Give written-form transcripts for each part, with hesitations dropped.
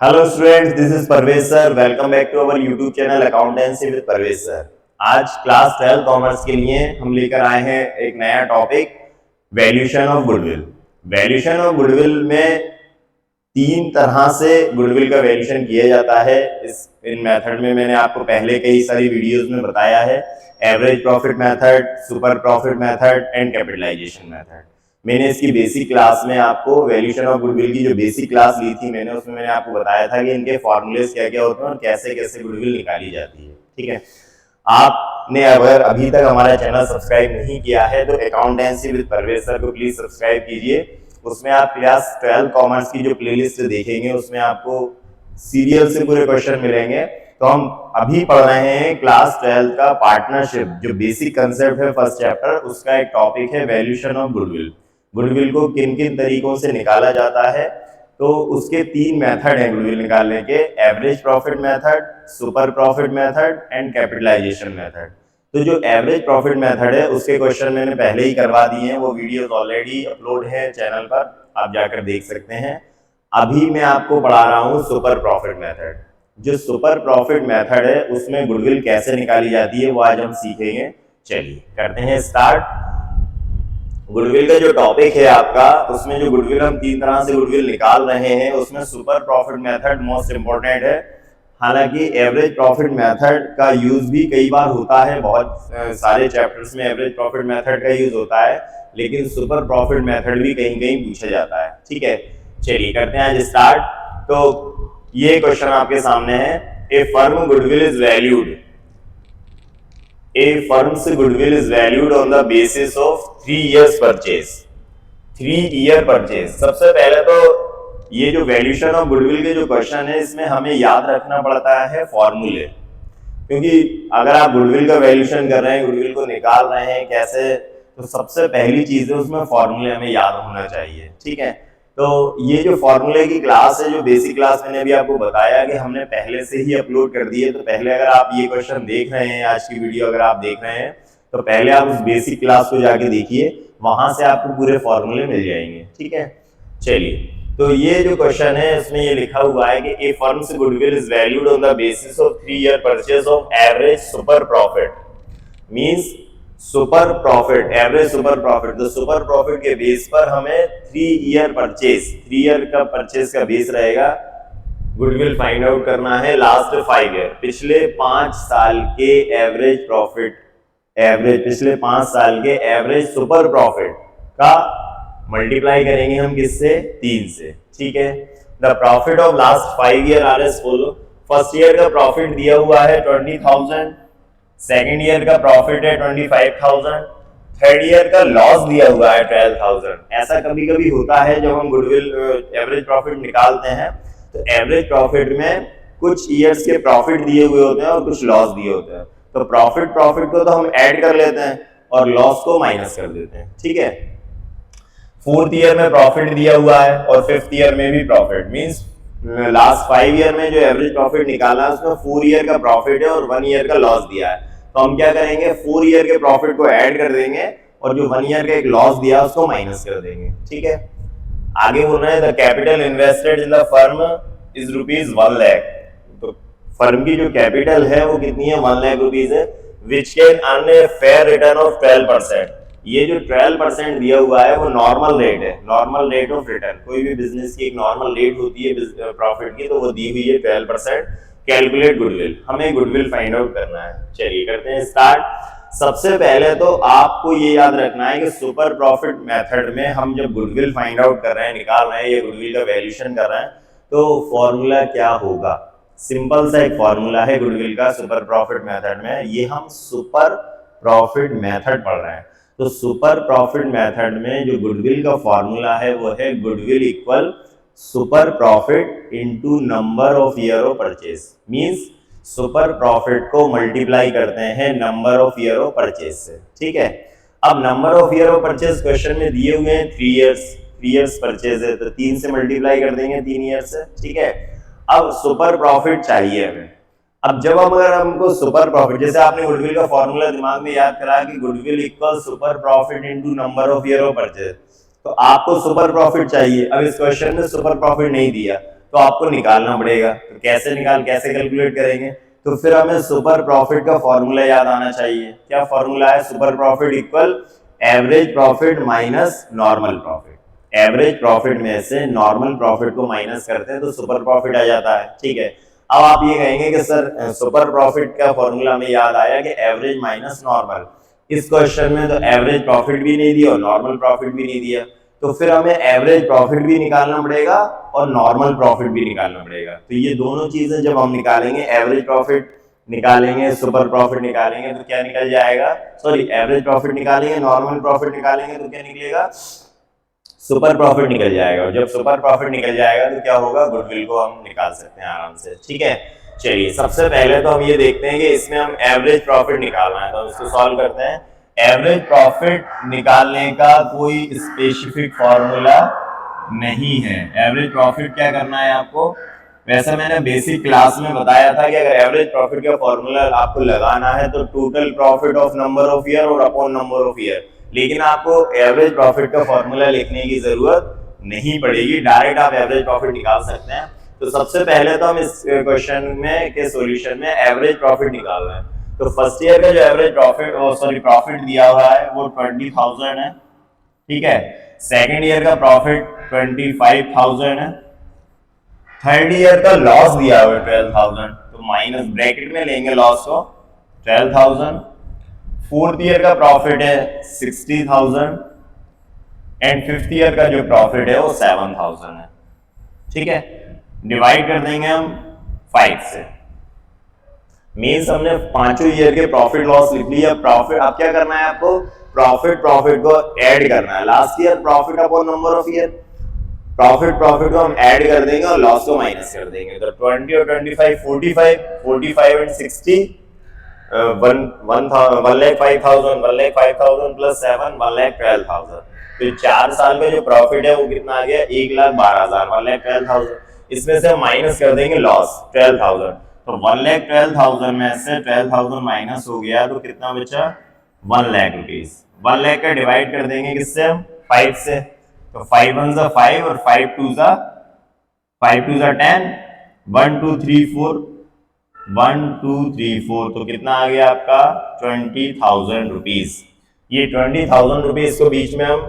Hello students, this is Parvez sir. Welcome back to our YouTube channel accountancy with Parvez sir. आज class 12 commerce के लिए हम लेकर आए हैं एक नया topic, valuation of goodwill. Valuation of goodwill में तीन तरह से गुडविल का वैल्यूएशन किया जाता है। इन मेथड में मैंने आपको पहले कई सारी वीडियोस में बताया है। Average profit method, super profit method and capitalisation method. मैंने इसकी बेसिक क्लास में आपको वैल्यूएशन ऑफ गुडविल की जो बेसिक क्लास ली थी उसमें मैंने आपको बताया था कि इनके फॉर्मूलेस क्या क्या होते हैं और कैसे कैसे गुडविल निकाली जाती है। ठीक है, आपने अगर अभी तक हमारा चैनल सब्सक्राइब नहीं किया है तो अकाउंटेंसी विद परवेज सर को प्लीज सब्सक्राइब कीजिए। उसमें आप क्लास 12 कॉमर्स की जो प्लेलिस्ट देखेंगे उसमें आपको सीरियल से पूरे क्वेश्चन मिलेंगे। तो हम अभी पढ़ रहे हैं क्लास 12 का पार्टनरशिप, जो बेसिक कंसेप्ट है फर्स्ट चैप्टर, उसका एक टॉपिक है वैल्यूएशन ऑफ गुडविल। गुडविल को किन किन तरीकों से निकाला जाता है, तो उसके तीन मेथड हैं गुडविल निकालने के: average profit method, super profit method and capitalisation method. तो जो एवरेज प्रॉफिट मेथड है उसके क्वेश्चन मैंने पहले ही करवा दिए हैं, वो वीडियोस ऑलरेडी अपलोड है चैनल पर, आप जाकर देख सकते हैं। अभी मैं आपको पढ़ा रहा हूँ सुपर प्रॉफिट मेथड। जो सुपर प्रॉफिट मेथड है उसमें गुडविल कैसे निकाली जाती है वो आज हम सीखेंगे। चलिए करते हैं स्टार्ट। गुडविल का जो टॉपिक है आपका, उसमें जो गुडविल हम तीन तरह से गुडविल निकाल रहे हैं उसमें super profit method most important है। हालांकि एवरेज प्रॉफिट मेथड का यूज भी कई बार होता है, बहुत सारे चैप्टर्स में एवरेज प्रॉफिट मेथड का यूज होता है, लेकिन सुपर प्रॉफिट मेथड भी कहीं कहीं पूछा जाता है। ठीक है, चलिए करते हैं आज स्टार्ट। तो ये क्वेश्चन आपके सामने है, a firm goodwill is valued A firm's goodwill is valued on the basis of 3 years purchase। 3 year purchase। सबसे पहले तो ये जो वैल्यूएशन ऑफ गुडविल के जो क्वेश्चन है इसमें हमें याद रखना पड़ता है फॉर्मूले, क्योंकि अगर आप गुडविल का वैल्यूएशन कर रहे हैं, गुडविल को निकाल रहे हैं कैसे, तो सबसे पहली चीज है उसमें फॉर्मूले हमें याद होना चाहिए। ठीक है, तो ये जो फॉर्मूले की क्लास है, जो बेसिक क्लास मैंने अभी आपको बताया कि हमने पहले से ही अपलोड कर दी है, तो पहले अगर आप ये क्वेश्चन देख रहे हैं, आज की वीडियो अगर आप देख रहे हैं, तो पहले आप उस बेसिक क्लास को जाके देखिए, वहां से आपको पूरे फॉर्मूले मिल जाएंगे। ठीक है, चलिए तो ये जो क्वेश्चन है इसमें ये लिखा हुआ है कि a firm's goodwill is valued on the basis of 3 year purchase of average super profit. Means super profit, average super profit, तो सुपर प्रॉफिट के बेस पर हमें 3 ईयर परचेज, 3 ईयर का परचेज का बेस रहेगा, गुडविल फाइंड आउट करना है last 5 year, पिछले 5 साल के एवरेज प्रॉफिट, एवरेज पिछले 5 साल के एवरेज सुपर प्रॉफिट का मल्टीप्लाई करेंगे हम किससे, 3 से। ठीक है, the profit of last 5 year are as follow. First year का प्रॉफिट दिया हुआ है 20,000, सेकेंड ईयर का प्रॉफिट है 25,000, थर्ड ईयर का लॉस दिया हुआ है 12,000। ऐसा कभी कभी होता है जब हम गुडविल एवरेज प्रॉफिट निकालते हैं, तो एवरेज प्रॉफिट में कुछ ईयर्स के प्रॉफिट दिए हुए होते हैं और कुछ लॉस दिए होते हैं, तो प्रॉफिट को तो हम ऐड कर लेते हैं और लॉस को माइनस कर देते हैं। ठीक है, फोर्थ ईयर में प्रॉफिट दिया हुआ है और फिफ्थ ईयर में भी प्रॉफिट, मींस लास्ट 5 ईयर में जो एवरेज प्रॉफिट निकाला है उसमें 4 ईयर का प्रॉफिट है और 1 ईयर का लॉस दिया है, तो हम क्या करेंगे, 4 ईयर के प्रॉफिट को ऐड कर देंगे और जो 1 ईयर का एक लॉस दिया उसको माइनस कर देंगे। ठीक है, आगे बोल रहे हैं the capital invested in the firm is rupees 1 lakh. तो फर्म की जो कैपिटल है वो कितनी है, 1 लाख रुपीज है, which can earn a fair return of 12%। ये जो 12% दिया हुआ है वो नॉर्मल रेट है, नॉर्मल रेट ऑफ रिटर्न। कोई भी बिजनेस की एक नॉर्मल रेट होती है प्रॉफिट की, तो वो दी हुई है 12%। कैलकुलेट गुडविल, हमें गुडविल फाइंड आउट करना है। चलिए करते हैं स्टार्ट। सबसे पहले तो आपको ये याद रखना है कि सुपर प्रॉफिट मेथड में हम जब गुडविल फाइंड आउट कर रहे हैं, निकाल रहे हैं, या गुडविल का वैल्यूएशन कर रहे हैं, तो फॉर्मूला क्या होगा। सिंपल सा एक फॉर्मूला है गुडविल का सुपर प्रॉफिट मेथड में, ये हम सुपर प्रॉफिट मेथड पढ़ रहे हैं। तो सुपर प्रॉफिट मेथड में जो गुडविल का फॉर्मूला है वो है goodwill equal super profit into number of year of purchase. Means super profit को मल्टीप्लाई करते हैं number of year of purchase से। ठीक है, अब number of year of purchase question में दिए हुए हैं 3 इयर्स परचेज है, तो 3 से मल्टीप्लाई कर देंगे 3 ईयर से। ठीक है, अब सुपर प्रॉफिट चाहिए हमें। अब जब हम अगर हमको सुपर प्रॉफिट, जैसे आपने गुडविल का फॉर्मूला दिमाग में याद करा कि goodwill equal super profit into number of year of purchase, तो आपको सुपर प्रॉफिट चाहिए। अब इस क्वेश्चन में सुपर प्रॉफिट नहीं दिया, तो आपको निकालना पड़ेगा। तो कैसे कैलकुलेट करेंगे? तो फिर हमें सुपर प्रॉफिट का फॉर्मूला याद आना चाहिए। क्या फॉर्मूला है? Super profit equal average profit minus normal profit. Average profit में से नॉर्मल प्रॉफिट को माइनस करते हैं तो सुपर प्रॉफिट आ जाता है। ठीक है, अब आप ये कहेंगे कि सर सुपर प्रॉफिट का फॉर्मूला में याद आया कि एवरेज माइनस नॉर्मल। इस क्वेश्चन में तो एवरेज प्रॉफिट भी नहीं दिया और नॉर्मल प्रॉफिट भी नहीं दिया, तो फिर हमें एवरेज प्रॉफिट भी निकालना पड़ेगा और नॉर्मल प्रॉफिट भी निकालना पड़ेगा। तो ये दोनों चीजें जब हम निकालेंगे, एवरेज प्रॉफिट निकालेंगे, सुपर प्रॉफिट निकालेंगे, तो क्या निकल जाएगा? सॉरी, एवरेज प्रॉफिट निकालेंगे, नॉर्मल प्रॉफिट निकालेंगे तो क्या निकलेगा? सुपर प्रॉफिट निकल जाएगा। और जब सुपर प्रॉफिट निकल जाएगा तो क्या होगा? गुडविल को हम निकाल सकते हैं आराम से। ठीक है, चलिए सबसे पहले तो हम ये देखते हैं कि इसमें हम एवरेज प्रॉफिट निकालना है, तो इसको सॉल्व करते हैं। एवरेज प्रॉफिट निकालने का कोई स्पेसिफिक फॉर्मूला नहीं है। एवरेज प्रॉफिट क्या करना है आपको? वैसे मैंने बेसिक क्लास में बताया था कि अगर एवरेज प्रॉफिट का फॉर्मूला आपको लगाना है तो total profit of number of year और अपॉन नंबर ऑफ ईयर, लेकिन आपको एवरेज प्रॉफिट का फॉर्मूला लिखने की जरूरत नहीं पड़ेगी, डायरेक्ट आप एवरेज प्रॉफिट निकाल सकते हैं। तो सबसे पहले तो हम इस क्वेश्चन में के सॉल्यूशन में एवरेज प्रॉफिट निकालना है। तो फर्स्ट ईयर का जो एवरेज प्रॉफिट दिया हुआ है वो 20,000 है। ठीक है, सेकेंड ईयर का प्रॉफिट 25,000 है। थर्ड ईयर का लॉस दिया हुआ है 12,000, तो माइनस ब्रैकेट में लेंगे लॉस को 12,000। फोर्थ ईयर का प्रॉफिट है 60,000 एंड फिफ्थ ईयर का जो प्रॉफिट है वो 7,000 है। ठीक है, डिवाइड कर देंगे हम 5 से। मीन्स हमने पांचों ईयर के प्रॉफिट लॉस लिख लिया। प्रॉफिट अब क्या करना है आपको? प्रॉफिट को ऐड करना है। Last year profit upon number of year, profit को हम ऐड कर देंगे और लॉस को माइनस कर देंगे। तो 20 और 25 45 एंड 60 1,05,000 प्लस 7 1,12,000। तो 4 साल का जो प्रॉफिट है वो कितना आ गया? 1,12,000 1,12,000। इसमें से हम माइनस कर देंगे लॉस 12,000, तो 1,12,000 में से 12,000 माइनस हो गया तो कितना बचा? 1 लाख रुपीज। 1 लाख का डिवाइड कर देंगे किससे? हम 5 से। तो 5 1 जा 5 और 5 2 जा 10, 1 2 3 4 1 2 3 4, तो कितना आ गया आपका? 20,000 रुपीज। ये 20,000 रुपीज को बीच में हम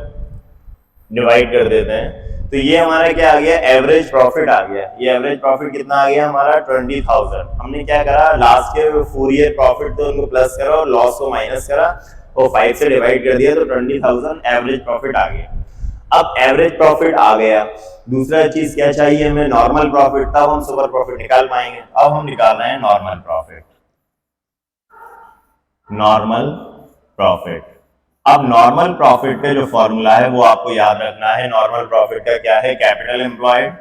डिवाइड कर देते हैं, तो ये हमारा क्या आ गया? एवरेज प्रॉफिट आ गया। ये एवरेज प्रॉफिट कितना आ गया हमारा? 20,000। हमने क्या करा? लास्ट के 4 ईयर प्रॉफिट तो उनको प्लस करा और लॉस को माइनस करा और 5 से डिवाइड कर दिया, तो 20,000 एवरेज प्रॉफिट आ गया। अब एवरेज प्रॉफिट आ गया, दूसरा चीज क्या चाहिए हमें? Normal profit. तब हम सुपर प्रॉफिट निकाल पाएंगे। अब हम निकाल रहे हैं नॉर्मल प्रॉफिट। नॉर्मल प्रॉफिट, अब नॉर्मल प्रॉफिट का जो फॉर्मूला है वो आपको याद रखना है। नॉर्मल प्रॉफिट का क्या है? कैपिटल एम्प्लॉयड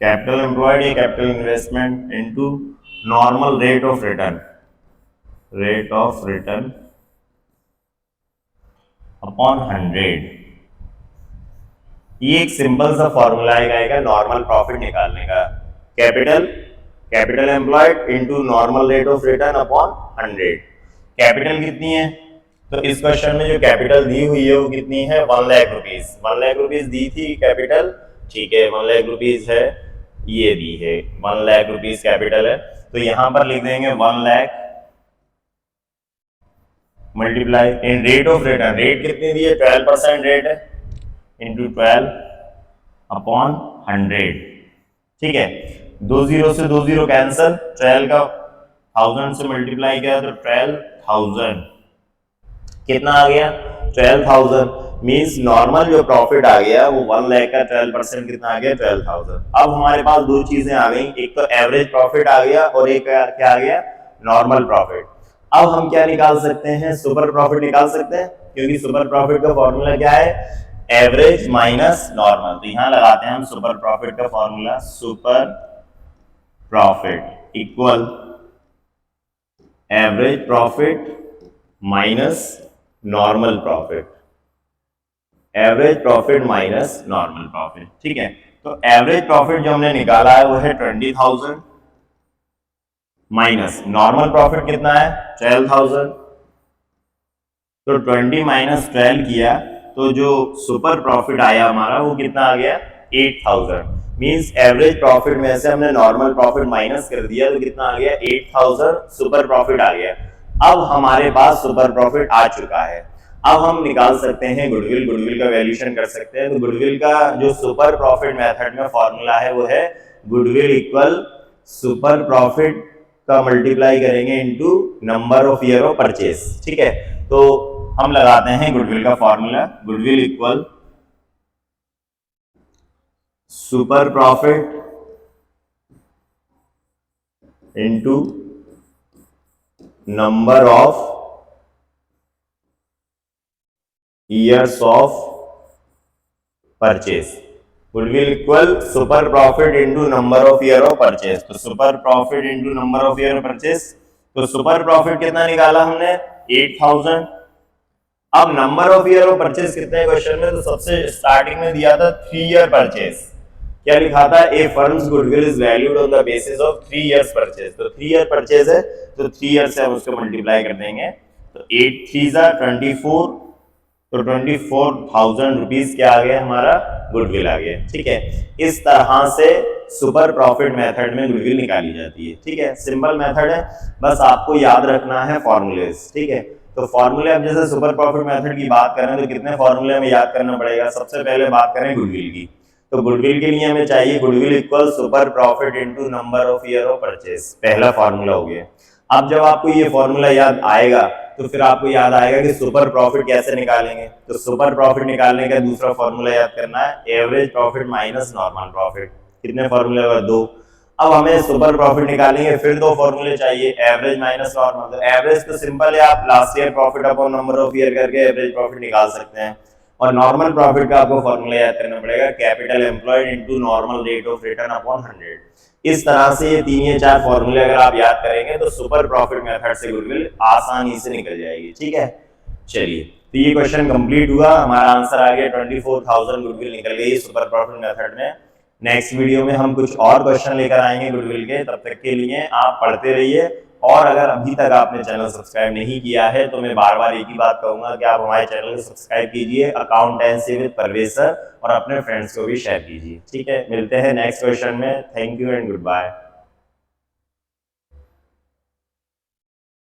या capital investment into normal rate of return upon 100। ये एक सिंपल सा फॉर्मूला है नॉर्मल प्रॉफिट निकालने का। Capital employed into normal rate of return upon 100। Capital कितनी है? तो इस क्वेश्चन में जो कैपिटल दी हुई है वो कितनी है? 1 लाख रुपीज। 1 लाख रुपीज दी थी कैपिटल। ठीक है, 1 लाख रुपीज है, ये दी है 1 लाख रुपीज कैपिटल है। तो यहां पर लिख देंगे 1 lakh multiply in rate of return. Rate कितनी दी है? 12% रेट है, इंटू 12 अपॉन 100। ठीक है, 20 से 20 कैंसल, 12 का 1000 से मल्टीप्लाई किया तो 12,000 कितना आ गया? 12,000। मींस नॉर्मल जो प्रॉफिट आ गया वो 1 लाख का 12% कितना आ गया? 12,000। अब हमारे पास दो चीजें आ गई, एक तो एवरेज प्रॉफिट आ गया और एक क्या आ गया? Normal profit. अब हम क्या निकाल सकते हैं? सुपर प्रॉफिट निकाल सकते हैं, क्योंकि सुपर प्रॉफिट का फॉर्मूला क्या है? Average minus normal. तो यहां लगाते हैं हम सुपर प्रॉफिट का formula. Super profit equal average profit minus normal profit. Average profit minus normal profit. ठीक है, तो एवरेज प्रॉफिट जो हमने निकाला है वो है 20,000 माइनस नॉर्मल प्रॉफिट कितना है? 12,000। तो 20 माइनस 12 किया तो जो सुपर प्रॉफिट आया हमारा वो कितना आ गया 8000। मींस एवरेज प्रॉफिट में से हमने नॉर्मल प्रॉफिट माइनस कर दिया तो कितना आ गया 8000 सुपर प्रॉफिट आ गया। अब हमारे पास सुपर प्रॉफिट आ चुका है। अब हम निकाल सकते हैं गुडविल, गुडविल का वैल्यूएशन कर सकते हैं। तो गुडविल का जो सुपर प्रॉफिट मेथड में फॉर्मूला है वो है गुडविल इक्वल सुपर प्रॉफिट का मल्टीप्लाई करेंगे into number of year of purchase. ठीक है, तो हम लगाते हैं गुडविल का formula, goodwill equal super profit into number of years of purchase. Goodwill equal super profit into number of year of purchase. तो super profit into number of year of purchase, तो super profit कितना निकाला हमने 8000। अब number of year of purchase कितने question में, तो सबसे स्टार्टिंग में दिया था 3 ईयर परचेज। क्या लिखा था, a firm's goodwill is valued on the basis of 3 years purchase. तो 3 ईयर परचेज है तो 3 ईयर से हम उसको मल्टीप्लाई कर देंगे। तो 8 3 24, तो 24,000 रुपीज क्या आ गया हमारा गुडविल आ गया। ठीक है, इस तरह से सुपर प्रॉफिट मेथड में गुडविल निकाली जाती है। ठीक है, सिंपल मेथड है, बस आपको याद रखना है फॉर्मूलेस। ठीक है, तो फॉर्मूले अब जैसे सुपर प्रॉफिट मेथड की बात करें तो कितने फॉर्मूले हमें याद करना पड़ेगा। सबसे पहले बात करें गुडविल की, तो गुडविल के लिए हमें चाहिए goodwill equal super profit into number of year of purchase, पहला फॉर्मूला हो गया। अब जब आपको ये फॉर्मूला याद आएगा तो फिर आपको याद आएगा कि सुपर प्रॉफिट कैसे निकालेंगे। तो सुपर प्रॉफिट निकालने का दूसरा फॉर्मूला याद करना है average profit minus normal profit. कितने फॉर्मूले हुए, 2। अब हमें सुपर प्रॉफिट निकालेंगे, फिर 2 फॉर्मूले चाहिए, एवरेज माइनस नॉर्मल। तो एवरेज तो सिंपल है, आप last year profit upon number of year करके एवरेज प्रॉफिट निकाल सकते हैं। और नॉर्मल प्रॉफिट का आपको फॉर्मूला याद करना पड़ेगा capital employed into normal rate of return upon 100। इस तरह से ये 3 या 4 फॉर्मूले अगर आप याद करेंगे तो सुपर प्रॉफिट मेथड से गुडविल आसानी से निकल जाएगी। ठीक है, चलिए, तो ये क्वेश्चन कंप्लीट हुआ, हमारा आंसर आ गया 24,000 गुडविल निकल गई सुपर प्रॉफिट मेथड में। नेक्स्ट वीडियो में हम कुछ और क्वेश्चन लेकर आएंगे गुडविल के, तब तक के लिए आप पढ़ते रहिए। और अगर अभी तक आपने चैनल सब्सक्राइब नहीं किया है तो मैं बार बार एक ही बात कहूंगा कि आप हमारे चैनल को सब्सक्राइब कीजिए, अकाउंटेंसी विद परवेज सर, और अपने फ्रेंड्स को भी शेयर कीजिए। ठीक है, मिलते हैं नेक्स्ट क्वेश्चन में। Thank you and good bye.